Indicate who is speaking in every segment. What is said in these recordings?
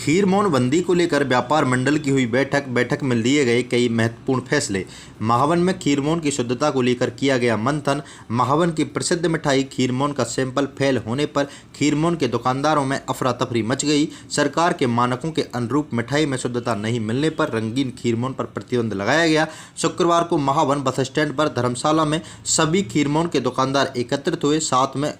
Speaker 1: खीरमोन बंदी को लेकर व्यापार मंडल की हुई बैठक में लिए गए कई महत्वपूर्ण फैसले। महावन में खीरमोन की शुद्धता को लेकर किया गया मंथन। महावन की प्रसिद्ध मिठाई खीरमोन का सैंपल फेल होने पर खीरमोन के दुकानदारों में अफरा तफरी मच गई। सरकार के मानकों के अनुरूप मिठाई में शुद्धता नहीं मिलने पर रंगीन खीरमोन पर प्रतिबंध लगाया गया। शुक्रवार को महावन बस स्टैंड पर धर्मशाला में सभी खीरमोन के दुकानदार एकत्रित हुए। साथ में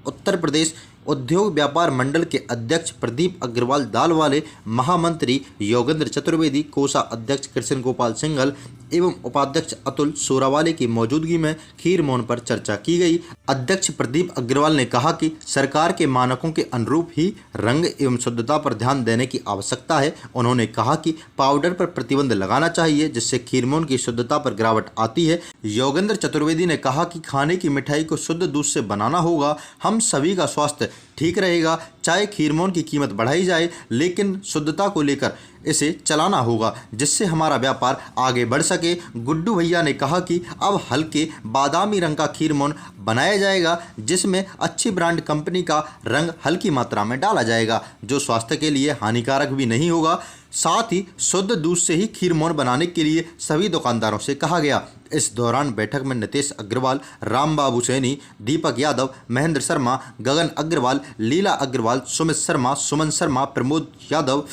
Speaker 1: उत्तर प्रदेश उद्योग व्यापार मंडल के अध्यक्ष प्रदीप अग्रवाल दालवाले, महामंत्री योगेंद्र चतुर्वेदी, कोषा अध्यक्ष कृष्ण गोपाल सिंघल एवं उपाध्यक्ष अतुल सोरावाले की मौजूदगी में खीरमोन पर चर्चा की गई। अध्यक्ष प्रदीप अग्रवाल ने कहा कि सरकार के मानकों के अनुरूप ही रंग एवं शुद्धता पर ध्यान देने की आवश्यकता है। उन्होंने कहा कि पाउडर पर प्रतिबंध लगाना चाहिए, जिससे खीरमोन की शुद्धता पर गिरावट आती है। योगेंद्र चतुर्वेदी ने कहा कि खाने की मिठाई को शुद्ध दूध से बनाना होगा। हम सभी का स्वास्थ्य ठीक रहेगा, चाहे खीरमोन की कीमत बढ़ाई जाए, लेकिन शुद्धता को लेकर इसे चलाना होगा, जिससे हमारा व्यापार आगे बढ़ सके। गुड्डू भैया ने कहा कि अब हल्के बादामी रंग का खीरमोन बनाया जाएगा, जिसमें अच्छी ब्रांड कंपनी का रंग हल्की मात्रा में डाला जाएगा, जो स्वास्थ्य के लिए हानिकारक भी नहीं होगा। साथ ही शुद्ध दूध से ही खीरमोन बनाने के लिए सभी दुकानदारों से कहा गया। इस दौरान बैठक में नितेश अग्रवाल, रामबाबू सैनी, दीपक यादव, महेंद्र शर्मा, गगन अग्रवाल, लीला अग्रवाल, सुमित शर्मा, सुमन शर्मा, प्रमोद यादव,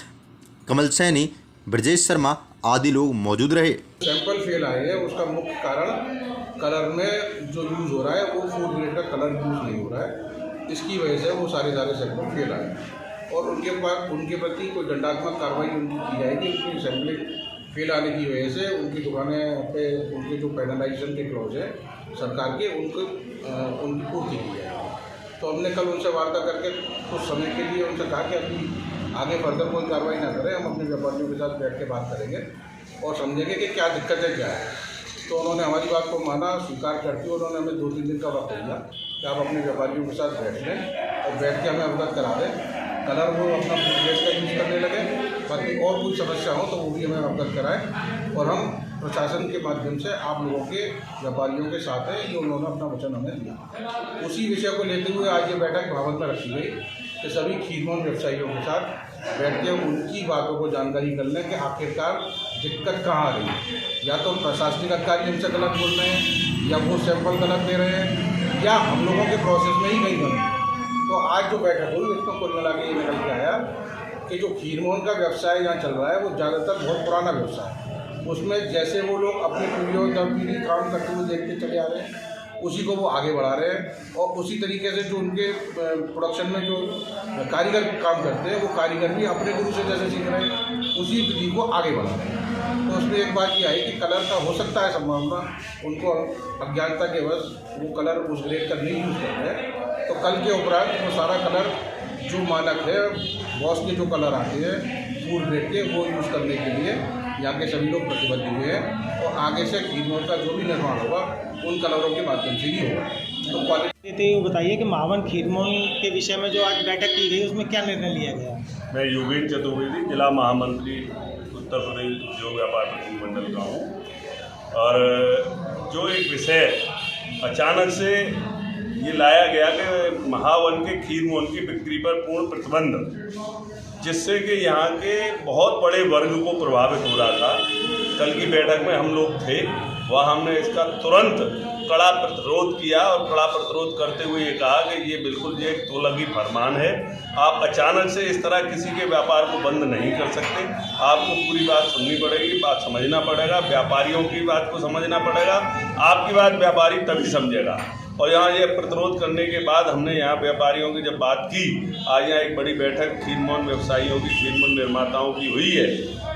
Speaker 1: कमल सैनी, ब्रजेश शर्मा आदि लोग मौजूद रहे।
Speaker 2: सैंपल फेल आए हैं, उसका मुख्य कारण कलर में जो यूज़ हो रहा है वो फूड ग्रेड का कलर यूज़ नहीं हो रहा है। इसकी वजह से वो सारे सैंपल फेल आए और उनके प्रति कोई दंडात्मक कार्रवाई उनकी की जाएगी। उनकी सैंपलिंग फेल आने की वजह से उनकी दुकानें पे उनके जो पेनलाइजेशन के क्लॉज है सरकार के उनकी पूर्ति की जाएगी। तो हमने कल उनसे वार्ता करके कुछ समय के लिए उनसे कहा कि अभी आगे फर्दर कोई कार्रवाई ना करें, हम अपने व्यापारियों के साथ बैठ के बात करेंगे और समझेंगे कि क्या दिक्कतें क्या है। तो उन्होंने हमारी बात को माना, स्वीकार करती है। उन्होंने हमें 2-3 दिन का वक्त दिया कि आप अपने व्यापारियों के साथ बैठ लें और बैठ के हमें अवगत करा दें। कलर वो अपना फूड ग्रेड का यूज़ करने लगे, बाकी और कोई समस्या हो तो वो भी हमें अवगत कराएं और हम प्रशासन के माध्यम से आप लोगों के व्यापारियों के साथ है, ये उन्होंने अपना वचन हमें दिया। उसी विषय को लेते हुए आज ये बैठक भवन में रखी गई कि सभी खीरमोन व्यवसायियों के साथ बैठ के उनकी बातों को जानकारी कर लें कि आखिरकार दिक्कत कहाँ आ रही है। या तो प्रशासनिक अधिकारी हमसे गलत बोल रहे हैं, या वो सैंपल गलत दे रहे हैं, या हम लोगों के प्रोसेस में ही कहीं कमी। तो आज जो बैठक हुई इसको कुल मिला के ये निकल के आया कि जो खीरमोन का व्यवसाय यहाँ चल रहा है वो ज़्यादातर बहुत पुराना व्यवसाय है। उसमें जैसे वो लोग अपनी पीढ़ियों दर पीढ़ी काम करते हुए देखते चले आ रहे हैं, उसी को वो आगे बढ़ा रहे हैं और उसी तरीके से जो उनके प्रोडक्शन में जो कारीगर काम करते हैं वो कारीगर भी अपने गुरु से जैसे सीख रहे हैं, उसी विधि को आगे बढ़ा रहे हैं। तो उसमें एक बात ये आई कि कलर का हो सकता है संभावना, उनको अज्ञानता के वश वो कलर उस ग्रेड का नहीं यूज़ कर रहे हैं। तो कल के उपरांत वो सारा कलर जो मानक है, बॉस के जो कलर आते हैं फूड ग्रेड के, वो यूज़ करने के लिए यहाँ के सभी लोग प्रतिबद्ध हुए हैं और आगे से खीरमोन का जो भी निर्माण होगा उन कलरों के माध्यम से ही होगा। तो क्वालिटी
Speaker 3: बताइए कि महावन खीरमोन के विषय में जो आज बैठक की गई उसमें क्या निर्णय लिया गया?
Speaker 4: मैं योगेंद्र चतुर्वेदी, जिला महामंत्री उत्तर प्रदेश उद्योग व्यापार मंडल का हूँ। और जो एक विषय अचानक से ये लाया गया कि महावन के खीरमोन की बिक्री पर पूर्ण प्रतिबंध, जिससे कि यहाँ के बहुत बड़े वर्ग को प्रभावित हो रहा था। कल की बैठक में हम लोग थे, वह हमने इसका तुरंत कड़ा प्रतिरोध किया और कड़ा प्रतिरोध करते हुए ये कहा कि ये बिल्कुल ये एक तोलगी फरमान है। आप अचानक से इस तरह किसी के व्यापार को बंद नहीं कर सकते। आपको पूरी बात सुननी पड़ेगी, बात समझना पड़ेगा, व्यापारियों की बात को समझना पड़ेगा। आपकी बात व्यापारी तभी समझेगा। और यहाँ ये प्रतिरोध करने के बाद हमने यहाँ व्यापारियों की जब बात की, आज यहाँ एक बड़ी बैठक खीरमोन व्यवसायियों की, खीरमोन निर्माताओं की हुई है,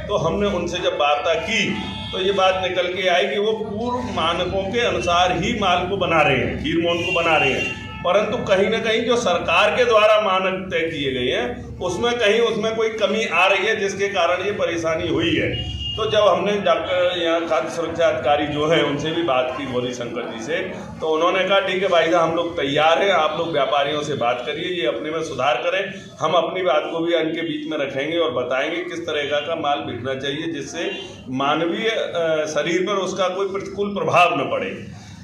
Speaker 4: तो हमने उनसे जब वार्ता की तो ये बात निकल के आई कि वो पूर्व मानकों के अनुसार ही माल को बना रहे हैं, खीरमोन को बना रहे हैं, परंतु कहीं ना कहीं जो सरकार के द्वारा मानक तय किए गए हैं उसमें कोई कमी आ रही है, जिसके कारण ये परेशानी हुई है। तो जब हमने डॉक्टर यहाँ खाद्य सुरक्षा अधिकारी जो है उनसे भी बात की, गौरी शंकर जी से, तो उन्होंने कहा ठीक है भाई साहब, हम लोग तैयार हैं, आप लोग व्यापारियों से बात करिए, ये अपने में सुधार करें, हम अपनी बात को भी उनके बीच में रखेंगे और बताएंगे किस तरह का माल बिकना चाहिए, जिससे मानवीय शरीर पर उसका कोई प्रतिकूल प्रभाव न पड़े।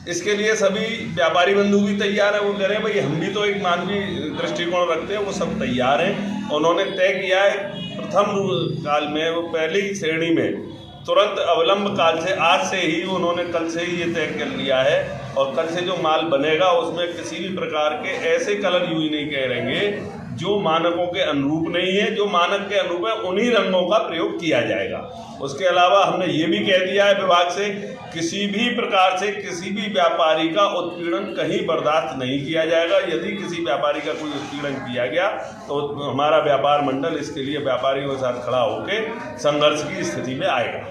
Speaker 4: इसके लिए सभी व्यापारी बंधु भी तैयार हैं। वो कह रहे हैं भाई हम भी तो एक मानवीय दृष्टिकोण रखते हैं, वो सब तैयार हैं। उन्होंने तय किया है प्रथम काल में वो पहली श्रेणी में तुरंत अवलंब काल से आज से ही उन्होंने कल से ही ये तय कर लिया है और कल से जो माल बनेगा उसमें किसी भी प्रकार के ऐसे कलर यूज नहीं करेंगे जो मानकों के अनुरूप नहीं है। जो मानक के अनुरूप है उन्हीं रंगों का प्रयोग किया जाएगा। उसके अलावा हमने ये भी कह दिया है विभाग से किसी भी प्रकार से किसी भी व्यापारी का उत्पीड़न कहीं बर्दाश्त नहीं किया जाएगा। यदि किसी व्यापारी का कोई उत्पीड़न किया गया तो हमारा व्यापार मंडल इसके लिए व्यापारियों के साथ खड़ा होकर संघर्ष की स्थिति में आएगा।